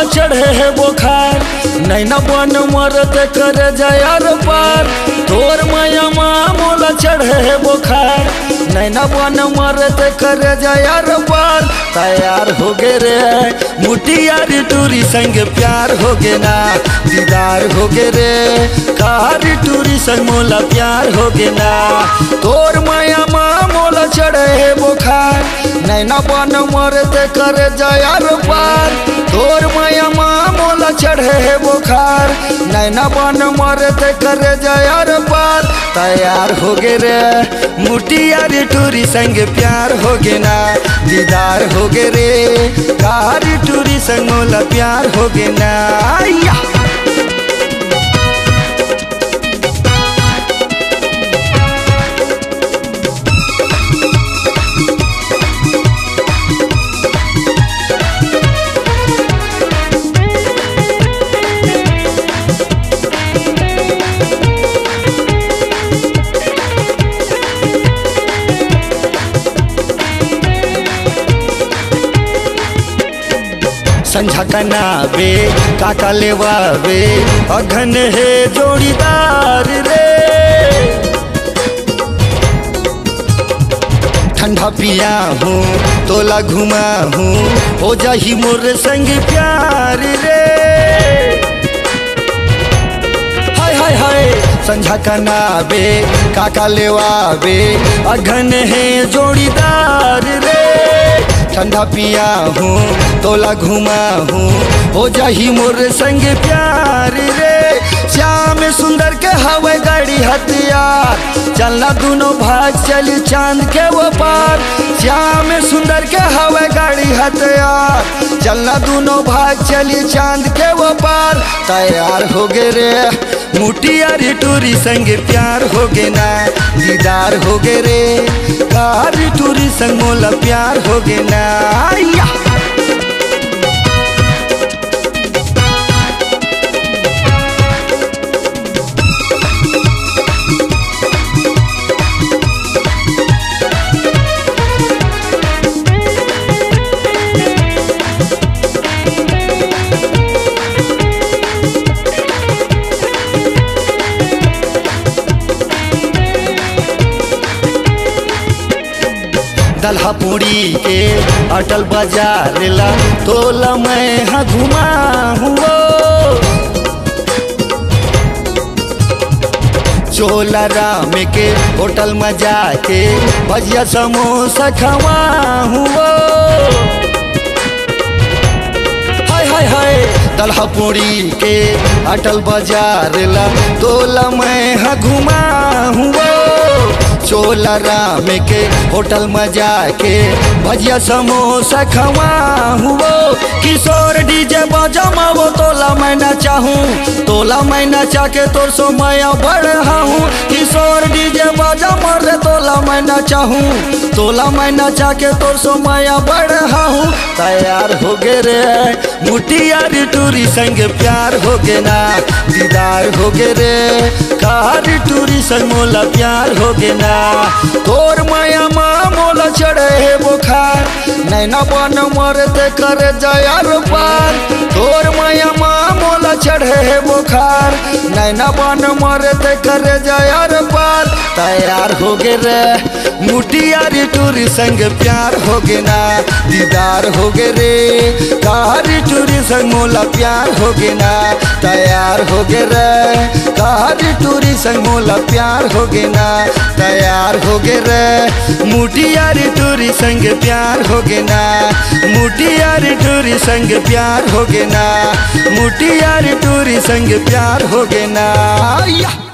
मोला चढ़े है बुखार, नैना बन मरत कर जयार पार। तोर माया माँ मोला चढ़े है बुखार, नैना बन मरत कर जयार पार। तैयार हो गे रे मुटियार टूरी संग प्यार हो गे ना, दीदार हो गे रे कार टूरी संग मोला प्यार हो गे ना। तोर माया माँ मोला चढ़े है बुखार, नैना बन मरत कर जयार पार। तोर माया माँ मोला चढ़े है बुखार, नैना बन मरत कर जयार पार। तैयार हो गे रे मुटियार टूरी संग प्यार हो गे ना, दीदार हो गे रे कार टूरी संग मोला प्यार हो गे ना। संझा कनावे काका लेवावे अघन है जोड़ीदार रे। ठंडा पिया हूँ तोला घुमा हूँ, हो जाही मोर संग प्यार रे। हाय हाय हाय संझा कनावे काका लेवावे अघन है जोड़ीदार रे। ठंडा पिया हूँ तोला घुमा हूँ, हो जाही मोर संग प्यार रे। श्याम सुंदर के हवे गाड़ी हथियार, चलना दोनों भाग चली चांद के वो पार। श्याम सुंदर के हवे गाड़ी हथियार, चलना दोनों भाग चली चांद के वो पार। तैयार हो गे रे मुटियार टूरी संग प्यार हो गे ना, दीदार हो गे रे कार टूरी संग मोला प्यार हो गे ना। दल्हा पूड़ी के अटल बाजार ला तोला मैं हाँ घुमा हुआ। चोला राम के होटल में जाके भजिया समोसा खवा हुआ। हाय हाय हाय दल्हा पूड़ी के अटल बाजार ला तोला मैं हाँ घुमा हुआ। चोला राम के होटल में जाके भजिया समोसा खवा हुआ। किशोर डीजे बजा वो तोला मैं ना चाहूँ, तोला मैं ना चाके तोर सो मैं बढ़ा हूँ। किशोर डीजे बजा मर तोला मैं ना चाहूँ, तोला मैं ना चाके तोर सो मैं बढ़ा हूँ। तैयार हो गे रे मुटियार टूरी संग प्यार हो गे ना, दीदार हो गे रे कार टूरी संग मोला प्यार हो गे ना। तोर माया माँ मोला चढ़े है बुखार, नैना बन मरत कर जयार पार। तोर माया माँ मोला चढ़े है बुखार, नैना बन मरत कर जयार पार। तैयार हो गे रे मुटियार टूरी संग प्यार हो गे ना, दीदार हो गे रे कार टूरी संग मोला प्यार हो गे ना। तैयार हो गे रे कार टूरी संग मोला प्यार हो गे ना। तैयार हो गे रे मुटियार टूरी संग प्यार हो गे ना, मुटियार टूरी संग प्यार हो गे ना, मुटियार टूरी संग प्यार हो गे ना।